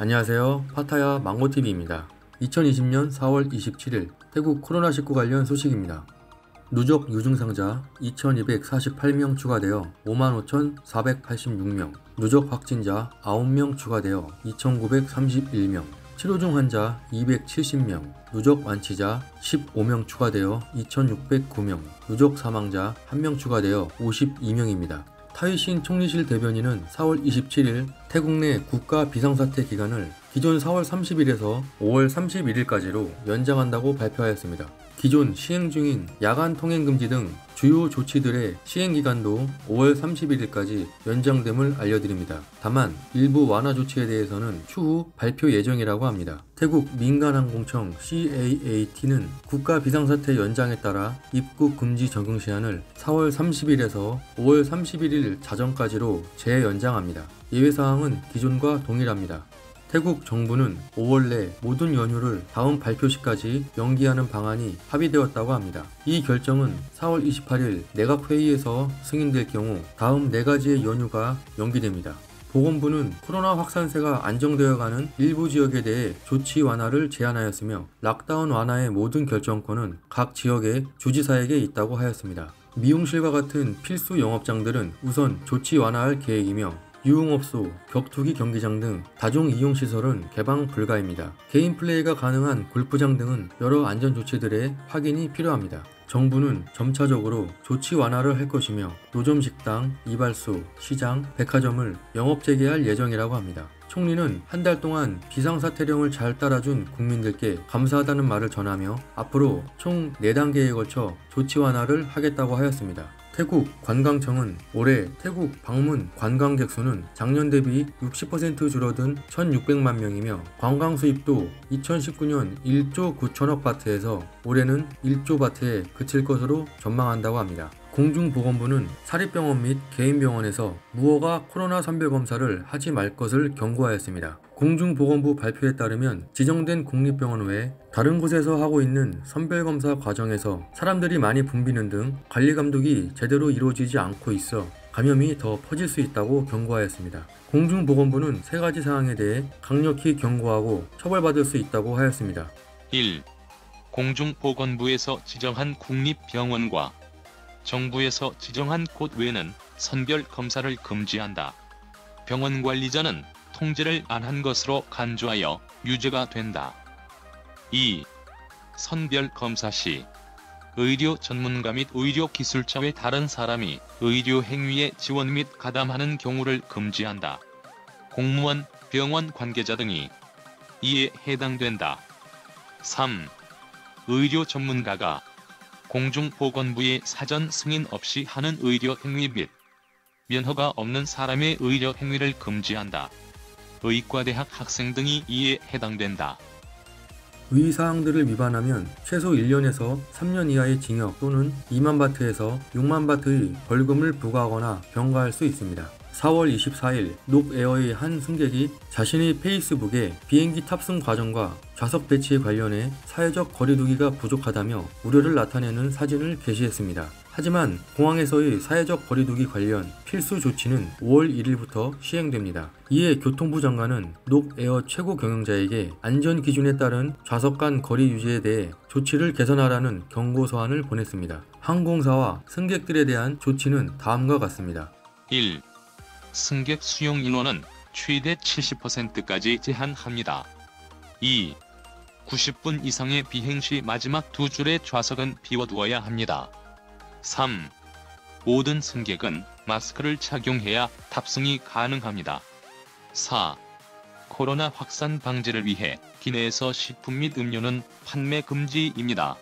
안녕하세요. 파타야 망고TV입니다. 2020년 4월 27일 태국 코로나19 관련 소식입니다. 누적 유증상자 2248명 추가되어 55,486명, 누적 확진자 9명 추가되어 2,931명, 치료 중 환자 270명, 누적 완치자 15명 추가되어 2,609명, 누적 사망자 1명 추가되어 52명입니다. 타이신 총리실 대변인은 4월 27일 태국 내 국가 비상사태 기간을 기존 4월 30일에서 5월 31일까지로 연장한다고 발표하였습니다. 기존 시행 중인 야간 통행 금지 등 주요 조치들의 시행기간도 5월 31일까지 연장됨을 알려드립니다. 다만 일부 완화 조치에 대해서는 추후 발표 예정이라고 합니다. 태국 민간항공청 CAAT는 국가 비상사태 연장에 따라 입국 금지 적용 시한을 4월 30일에서 5월 31일 자정까지로 재연장합니다. 예외사항은 기존과 동일합니다. 태국 정부는 5월 내 모든 연휴를 다음 발표 시까지 연기하는 방안이 합의되었다고 합니다. 이 결정은 4월 28일 내각회의에서 승인될 경우 다음 4가지의 연휴가 연기됩니다. 보건부는 코로나 확산세가 안정되어가는 일부 지역에 대해 조치 완화를 제안하였으며 락다운 완화의 모든 결정권은 각 지역의 주지사에게 있다고 하였습니다. 미용실과 같은 필수 영업장들은 우선 조치 완화할 계획이며 유흥업소, 격투기 경기장 등 다중이용시설은 개방 불가입니다. 개인 플레이가 가능한 골프장 등은 여러 안전조치들의 확인이 필요합니다. 정부는 점차적으로 조치 완화를 할 것이며 노점 식당, 이발소, 시장, 백화점을 영업 재개할 예정이라고 합니다. 총리는 한 달 동안 비상사태령을 잘 따라준 국민들께 감사하다는 말을 전하며 앞으로 총 4단계에 걸쳐 조치 완화를 하겠다고 하였습니다. 태국 관광청은 올해 태국 방문 관광객 수는 작년 대비 60% 줄어든 1,600만 명이며 관광 수입도 2019년 1조 9천억 바트에서 올해는 1조 바트에 그칠 것으로 전망한다고 합니다. 공중보건부는 사립병원 및 개인병원에서 무허가 코로나 선별검사를 하지 말 것을 경고하였습니다. 공중보건부 발표에 따르면 지정된 국립병원 외에 다른 곳에서 하고 있는 선별검사 과정에서 사람들이 많이 붐비는 등 관리감독이 제대로 이루어지지 않고 있어 감염이 더 퍼질 수 있다고 경고하였습니다. 공중보건부는 3가지 사항에 대해 강력히 경고하고 처벌받을 수 있다고 하였습니다. 1. 공중보건부에서 지정한 국립병원과 정부에서 지정한 곳 외에는 선별검사를 금지한다. 병원 관리자는 통제를 안 한 것으로 간주하여 유죄가 된다. 2. 선별검사 시 의료 전문가 및 의료기술자 외 다른 사람이 의료 행위에 지원 및 가담하는 경우를 금지한다. 공무원, 병원 관계자 등이 이에 해당된다. 3. 의료 전문가가 공중보건부의 사전 승인 없이 하는 의료 행위 및 면허가 없는 사람의 의료 행위를 금지한다. 의과대학 학생 등이 이에 해당된다. 위 사항들을 위반하면 최소 1년에서 3년 이하의 징역 또는 2만 바트에서 6만 바트의 벌금을 부과하거나 병가할 수 있습니다. 4월 24일 녹에어의 한 승객이 자신의 페이스북에 비행기 탑승 과정과 좌석 배치에 관련해 사회적 거리두기가 부족하다며 우려를 나타내는 사진을 게시했습니다. 하지만 공항에서의 사회적 거리두기 관련 필수 조치는 5월 1일부터 시행됩니다. 이에 교통부 장관은 녹에어 최고 경영자에게 안전 기준에 따른 좌석 간 거리 유지에 대해 조치를 개선하라는 경고 서한을 보냈습니다. 항공사와 승객들에 대한 조치는 다음과 같습니다. 1. 승객 수용 인원은 최대 70%까지 제한합니다. 2. 90분 이상의 비행 시 마지막 2줄의 좌석은 비워두어야 합니다. 3. 모든 승객은 마스크를 착용해야 탑승이 가능합니다. 4. 코로나 확산 방지를 위해 기내에서 식품 및 음료는 판매 금지입니다.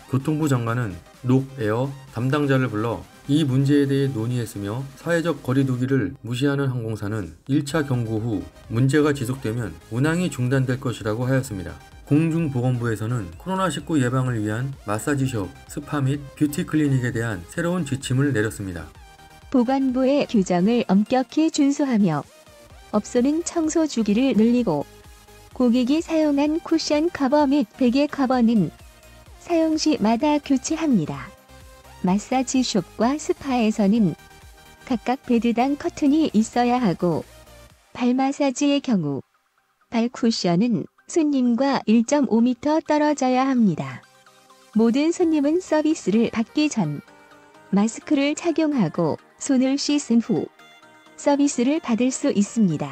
교통부 장관은 녹에어 담당자를 불러 이 문제에 대해 논의했으며 사회적 거리두기를 무시하는 항공사는 1차 경고 후 문제가 지속되면 운항이 중단될 것이라고 하였습니다. 공중보건부에서는 코로나19 예방을 위한 마사지숍, 스파 및 뷰티 클리닉에 대한 새로운 지침을 내렸습니다. 보건부의 규정을 엄격히 준수하며 업소는 청소 주기를 늘리고 고객이 사용한 쿠션 커버 및 베개 커버는 사용 시마다 교체합니다. 마사지숍과 스파에서는 각각 베드당 커튼이 있어야 하고 발 마사지의 경우 발 쿠션은 손님과 1.5m 떨어져야 합니다. 모든 손님은 서비스를 받기 전 마스크를 착용하고 손을 씻은 후 서비스를 받을 수 있습니다.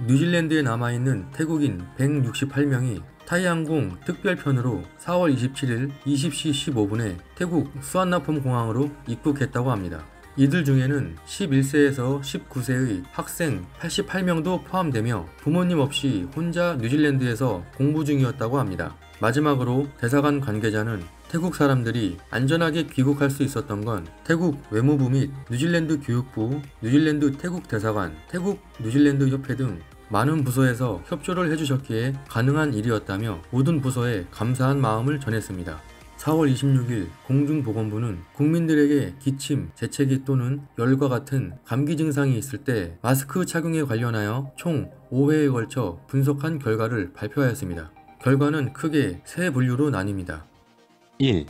뉴질랜드에 남아있는 태국인 168명이 타이항공 특별편으로 4월 27일 20시 15분에 태국 수완나폼 공항으로 입국했다고 합니다. 이들 중에는 11세에서 19세의 학생 88명도 포함되며 부모님 없이 혼자 뉴질랜드에서 공부 중이었다고 합니다. 마지막으로 대사관 관계자는 태국 사람들이 안전하게 귀국할 수 있었던 건 태국 외무부 및 뉴질랜드 교육부, 뉴질랜드 태국 대사관, 태국 뉴질랜드 협회 등 많은 부서에서 협조를 해주셨기에 가능한 일이었다며 모든 부서에 감사한 마음을 전했습니다. 4월 26일 공중보건부는 국민들에게 기침, 재채기 또는 열과 같은 감기 증상이 있을 때 마스크 착용에 관련하여 총 5회에 걸쳐 분석한 결과를 발표하였습니다. 결과는 크게 세 분류로 나뉩니다. 1.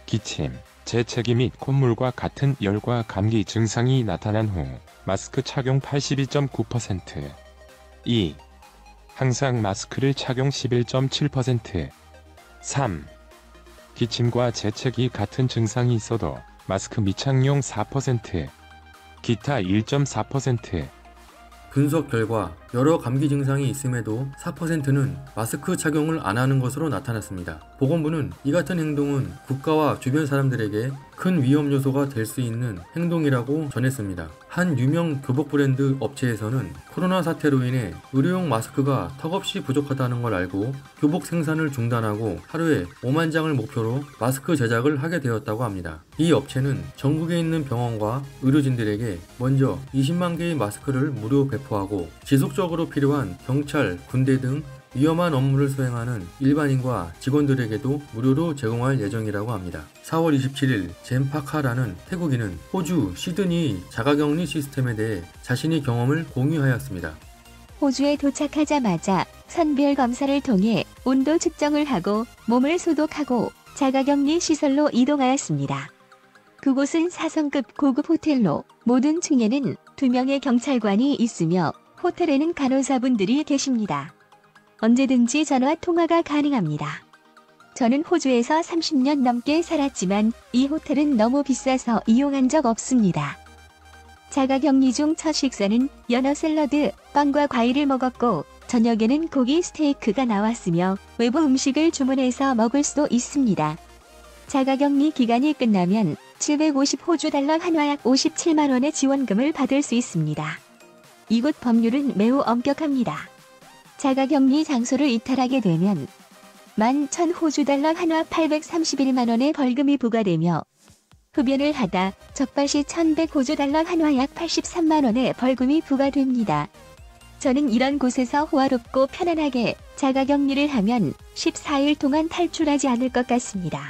기침, 재채기 및 콧물과 같은 열과 감기 증상이 나타난 후 마스크 착용 82.9%. 2. 항상 마스크를 착용 11.7%. 3. 기침과 재채기 같은 증상이 있어도 마스크 미착용 4%. 기타 1.4%. 분석 결과 여러 감기 증상이 있음에도 4%는 마스크 착용을 안 하는 것으로 나타났습니다. 보건부는 이 같은 행동은 국가와 주변 사람들에게 큰 위험 요소가 될 수 있는 행동이라고 전했습니다. 한 유명 교복 브랜드 업체에서는 코로나 사태로 인해 의료용 마스크가 턱없이 부족하다는 걸 알고 교복 생산을 중단하고 하루에 5만 장을 목표로 마스크 제작을 하게 되었다고 합니다. 이 업체는 전국에 있는 병원과 의료진들에게 먼저 20만 개의 마스크를 무료 배포하고 지속적으로 필요한 경찰, 군대 등 위험한 업무를 수행하는 일반인과 직원들에게도 무료로 제공할 예정이라고 합니다. 4월 27일 젠파카라는 태국인은 호주 시드니 자가격리 시스템에 대해 자신의 경험을 공유하였습니다. 호주에 도착하자마자 선별 검사를 통해 온도 측정을 하고 몸을 소독하고 자가격리 시설로 이동하였습니다. 그곳은 4성급 고급 호텔로 모든 층에는 2명의 경찰관이 있으며 호텔에는 간호사분들이 계십니다. 언제든지 전화 통화가 가능합니다. 저는 호주에서 30년 넘게 살았지만 이 호텔은 너무 비싸서 이용한 적 없습니다. 자가격리 중 첫 식사는 연어 샐러드, 빵과 과일을 먹었고 저녁에는 고기 스테이크가 나왔으며 외부 음식을 주문해서 먹을 수도 있습니다. 자가격리 기간이 끝나면 750 호주 달러 한화약 57만 원의 지원금을 받을 수 있습니다. 이곳 법률은 매우 엄격합니다. 자가격리 장소를 이탈하게 되면 11,000 호주 달러 한화 831만 원의 벌금이 부과되며 흡연을 하다 적발 시 1,100 호주 달러 한화 약 83만 원의 벌금이 부과됩니다. 저는 이런 곳에서 호화롭고 편안하게 자가격리를 하면 14일 동안 탈출하지 않을 것 같습니다.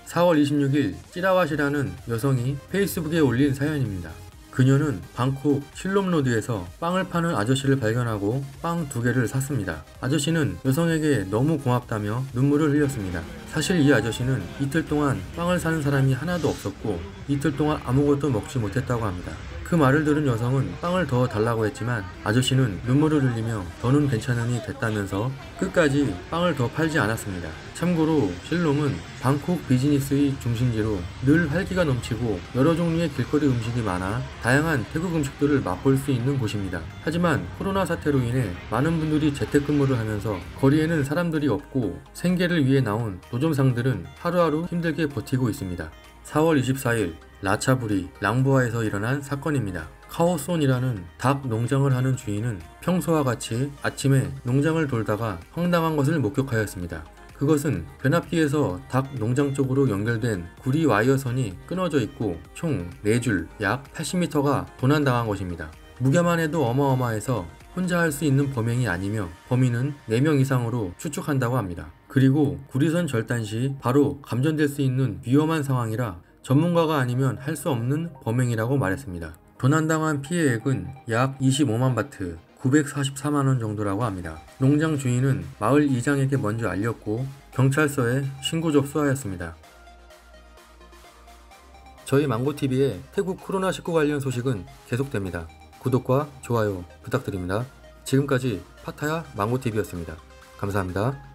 4월 26일 찌라왓이라는 여성이 페이스북에 올린 사연입니다. 그녀는 방콕 실롬로드에서 빵을 파는 아저씨를 발견하고 빵 2개를 샀습니다. 아저씨는 여성에게 너무 고맙다며 눈물을 흘렸습니다. 사실 이 아저씨는 이틀 동안 빵을 사는 사람이 하나도 없었고 이틀 동안 아무것도 먹지 못했다고 합니다. 그 말을 들은 여성은 빵을 더 달라고 했지만 아저씨는 눈물을 흘리며 더는 괜찮으니 됐다면서 끝까지 빵을 더 팔지 않았습니다. 참고로 실롬은 방콕 비즈니스의 중심지로 늘 활기가 넘치고 여러 종류의 길거리 음식이 많아 다양한 태국 음식들을 맛볼 수 있는 곳입니다. 하지만 코로나 사태로 인해 많은 분들이 재택근무를 하면서 거리에는 사람들이 없고 생계를 위해 나온 노점상들은 하루하루 힘들게 버티고 있습니다. 4월 24일 라차부리 랑부아에서 일어난 사건입니다. 카오손이라는 닭 농장을 하는 주인은 평소와 같이 아침에 농장을 돌다가 황당한 것을 목격하였습니다. 그것은 변압기에서 닭 농장 쪽으로 연결된 구리 와이어선이 끊어져 있고 총 4줄 약 80m가 도난당한 것입니다. 무게만 해도 어마어마해서 혼자 할 수 있는 범행이 아니며 범인은 4명 이상으로 추측한다고 합니다. 그리고 구리선 절단 시 바로 감전될 수 있는 위험한 상황이라 전문가가 아니면 할 수 없는 범행이라고 말했습니다. 도난당한 피해액은 약 25만 바트, 944만원 정도라고 합니다. 농장 주인은 마을 이장에게 먼저 알렸고 경찰서에 신고 접수하였습니다. 저희 망고TV의 태국 코로나19 관련 소식은 계속됩니다. 구독과 좋아요 부탁드립니다. 지금까지 파타야 망고TV였습니다. 감사합니다.